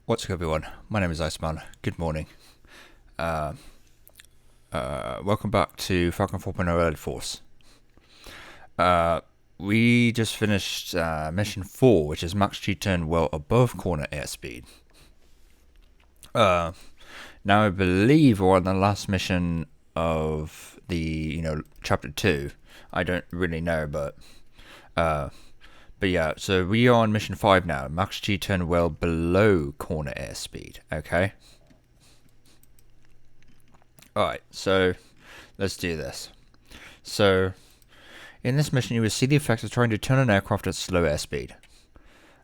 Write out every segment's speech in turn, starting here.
What's up, everyone? My name is Iceman. Good morning. Welcome back to Falcon 4.0 Early Force. We just finished mission 4, which is max G turn well above corner airspeed. Now I believe we're on the last mission of the, chapter 2. I don't really know, but yeah, so we are on mission 5 now. Max G turn well below corner airspeed, okay? Alright, so let's do this. So, in this mission you will see the effects of trying to turn an aircraft at slow airspeed.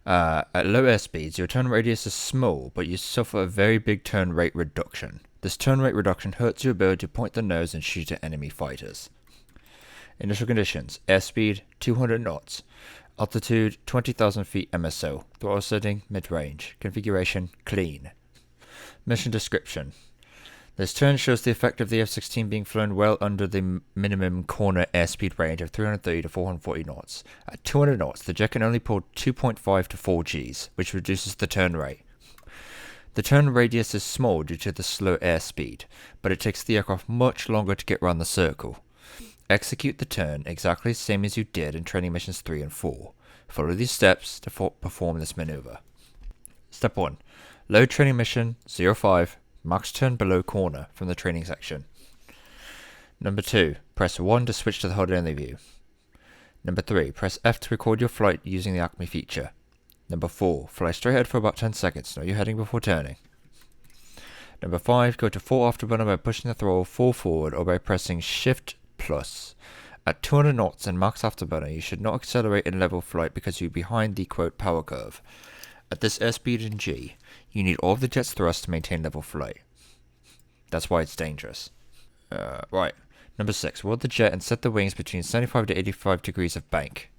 At low airspeeds, your turn radius is small, but you suffer a very big turn rate reduction. This turn rate reduction hurts your ability to point the nose and shoot at enemy fighters. Initial conditions: airspeed 200 knots, altitude 20,000 feet MSO, throttle setting mid-range, configuration clean. Mission description: this turn shows the effect of the F-16 being flown well under the minimum corner airspeed range of 330 to 440 knots. At 200 knots, the jet can only pull 2.5 to 4 Gs, which reduces the turn rate. The turn radius is small due to the slow airspeed, but it takes the aircraft much longer to get around the circle. Execute the turn exactly the same as you did in training missions 3 and 4. Follow these steps to perform this maneuver. Step 1. Load training mission 05, max turn below corner from the training section. Number 2. Press 1 to switch to the HUD only view. Number 3. Press F to record your flight using the Acme feature. Number 4. Fly straight ahead for about 10 seconds. Know your heading before turning. Number 5. Go to full afterburner by pushing the throttle full forward or by pressing Shift plus. At 200 knots and max afterburner, you should not accelerate in level flight because you're behind the quote power curve. At this airspeed in G, you need all of the jet's thrust to maintain level flight. That's why it's dangerous. Right. Number 6. Weld the jet and set the wings between 75 to 85 degrees of bank.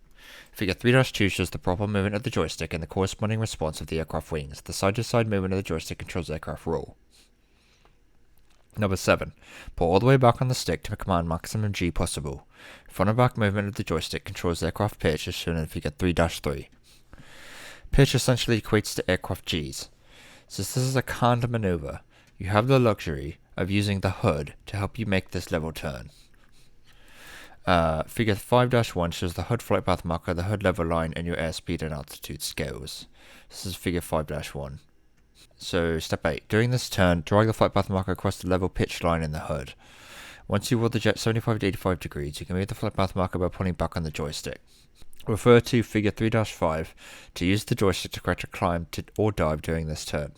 Figure 3-2 shows the proper movement of the joystick and the corresponding response of the aircraft wings. The side-to-side movement of the joystick controls aircraft roll. Number 7. Pull all the way back on the stick to command maximum G possible. Front and back movement of the joystick controls aircraft pitch as shown in figure 3-3. Pitch essentially equates to aircraft Gs. Since this is a canned maneuver, you have the luxury of using the HUD to help you make this level turn. Figure 5-1 shows the HUD flight path marker, the HUD level line, and your airspeed and altitude scales. This is figure 5-1. So, step 8. During this turn, drag the flight path marker across the level pitch line in the HUD. Once you weld the jet 75 to 85 degrees, you can move the flight path marker by pulling back on the joystick. Refer to figure 3-5 to use the joystick to correct a climb or dive during this turn.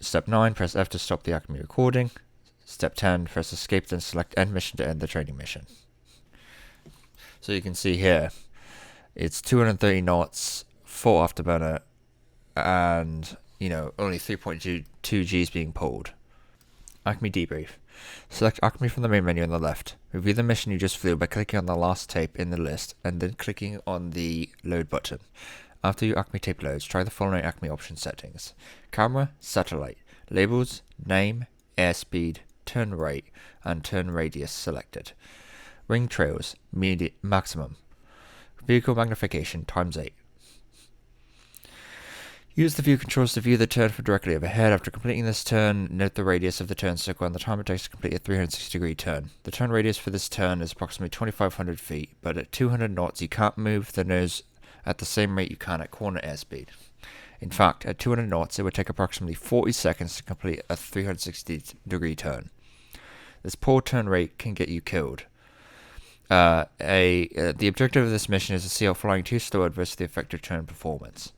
Step 9. Press F to stop the Acme recording. Step 10. Press escape, then select end mission to end the training mission. So you can see here, it's 230 knots, full afterburner, and, only 3.2 Gs being pulled. Acme debrief. Select Acme from the main menu on the left. Review the mission you just flew by clicking on the last tape in the list and then clicking on the load button. After your Acme tape loads, try the following Acme option settings: camera, satellite, labels, name, airspeed, turn rate, and turn radius selected. Ring trails, maximum. Vehicle magnification, ×8. Use the view controls to view the turn from directly overhead. After completing this turn, note the radius of the turn circle and the time it takes to complete a 360-degree turn. The turn radius for this turn is approximately 2,500 feet, but at 200 knots you can't move the nose at the same rate you can at corner airspeed. In fact, at 200 knots it would take approximately 40 seconds to complete a 360-degree turn. This poor turn rate can get you killed. The objective of this mission is to see how flying too slow adverse the effective turn performance.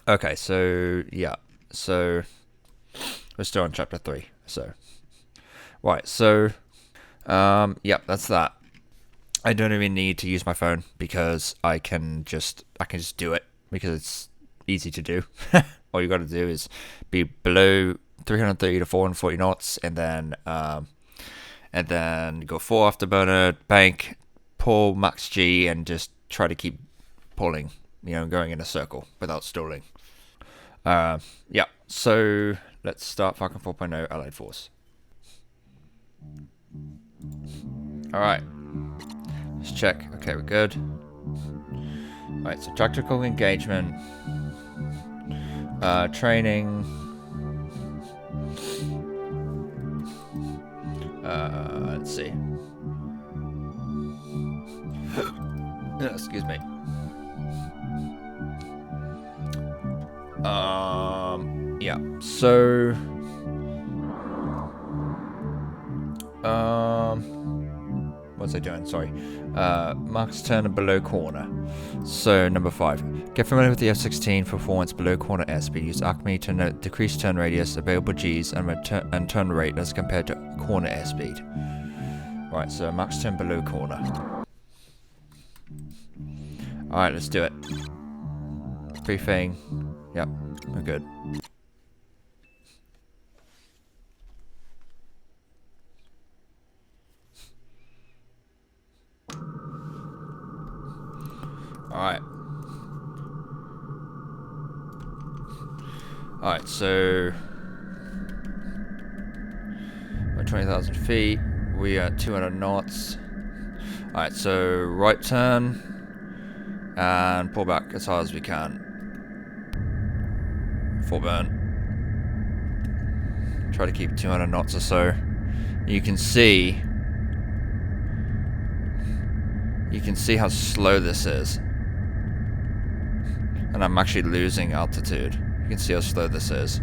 Okay, so we're still on chapter 3. That's that. I don't even need to use my phone because I can just do it because it's easy to do. All you got to do is be below 330 to 440 knots, and then go full afterburner, bank, pull max G, and just try to keep pulling, going in a circle without stalling. So let's start Falcon 4.0 Allied Force. Alright. Let's check. Okay, we're good. Right, so tactical engagement. Training. Let's see. Excuse me. Yeah. So. What's I doing? Sorry. Marks turn below corner. So number 5. Get familiar with the F-16 performance below corner airspeed. Use Acme to decrease turn radius, available Gs, and turn rate as compared to corner airspeed. Right. So max turn below corner. All right. Let's do it. Briefing. Yep. We're good. Alright. Alright, so we're 20,000 feet. We are 200 knots. Alright, so right turn and pull back as hard as we can. Full burn. Try to keep 200 knots or so. You can see how slow this is. And I'm actually losing altitude. You can see how slow this is.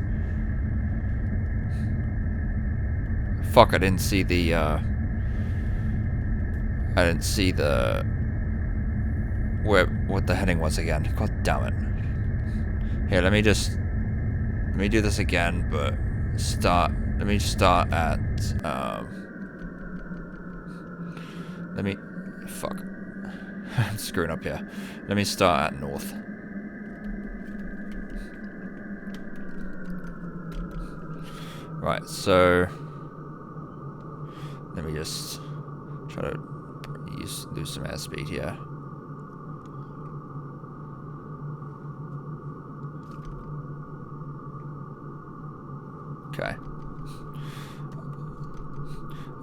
Fuck, I didn't see the what the heading was again. God damn it. Here, let me do this again, but let me start at fuck. I'm screwing up here. Let me start at north. Right, so let me just try to lose some airspeed here. Okay.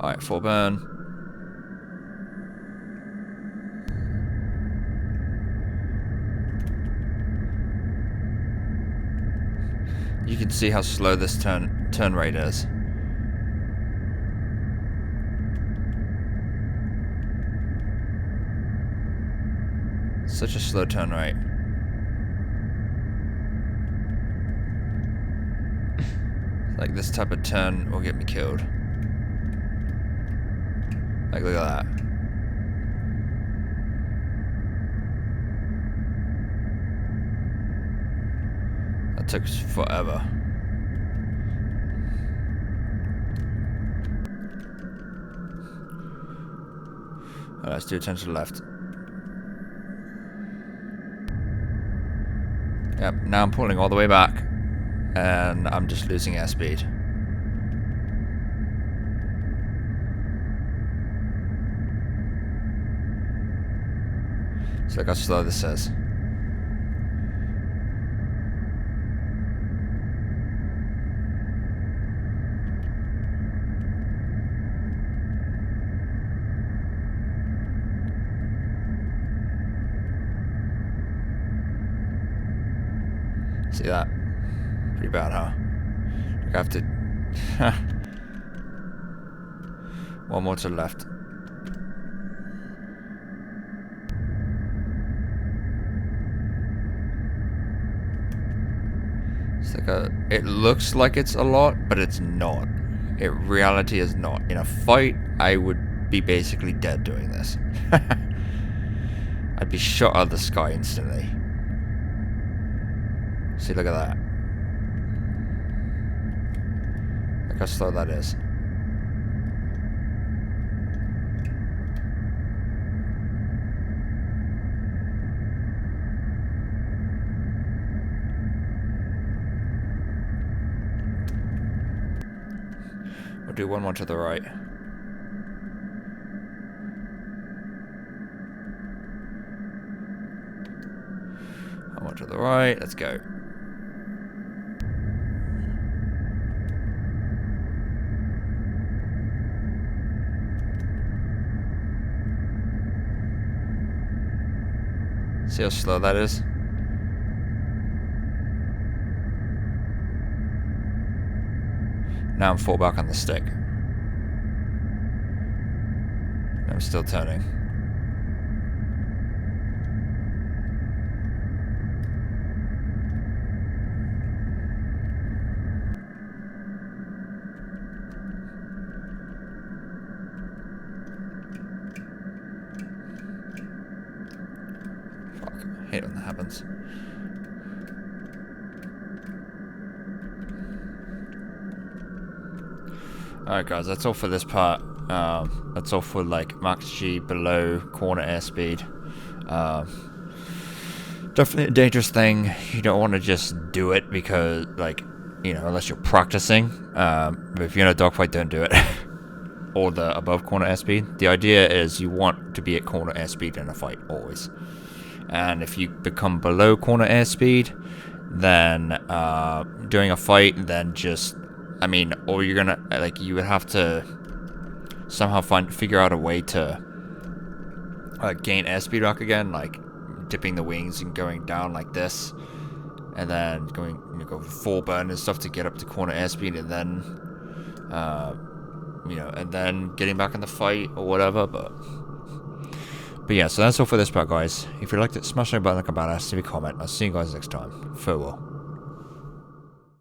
Alright, full burn. You can see how slow this turn rate is. Such a slow turn rate. Like, this type of turn will get me killed. Like, look at that. That took forever. Alright, let's do a turn to the left. Yep, now I'm pulling all the way back. And I'm just losing airspeed. So look how slow this is. See that? Pretty bad, huh? I have to... One more to the left. It's like it looks like it's a lot, but it's not. Reality is not. In a fight, I would be basically dead doing this. I'd be shot out of the sky instantly. See, look at that. Look how slow that is. We'll do one more to the right. One more to the right. Let's go. See how slow that is? Now I'm fall back on the stick. I'm still turning. Fuck, I hate when that happens. Alright guys, that's all for this part. That's all for like max G below corner airspeed. Definitely a dangerous thing. You don't want to just do it because, like, you know, unless you're practicing. But if you're in a dogfight, don't do it. Or the above corner airspeed. The idea is you want to be at corner airspeed in a fight, always. And if you become below corner airspeed, then during a fight, then just, I mean, or you're gonna, like, you would have to somehow figure out a way to gain airspeed back again, like dipping the wings and going down like this, and then going, you know, go full burn and stuff to get up to corner airspeed, and then you know, and then getting back in the fight or whatever. But yeah, so that's all for this part, guys. If you liked it, smash that button like a badass, leave a comment. I'll see you guys next time. Farewell.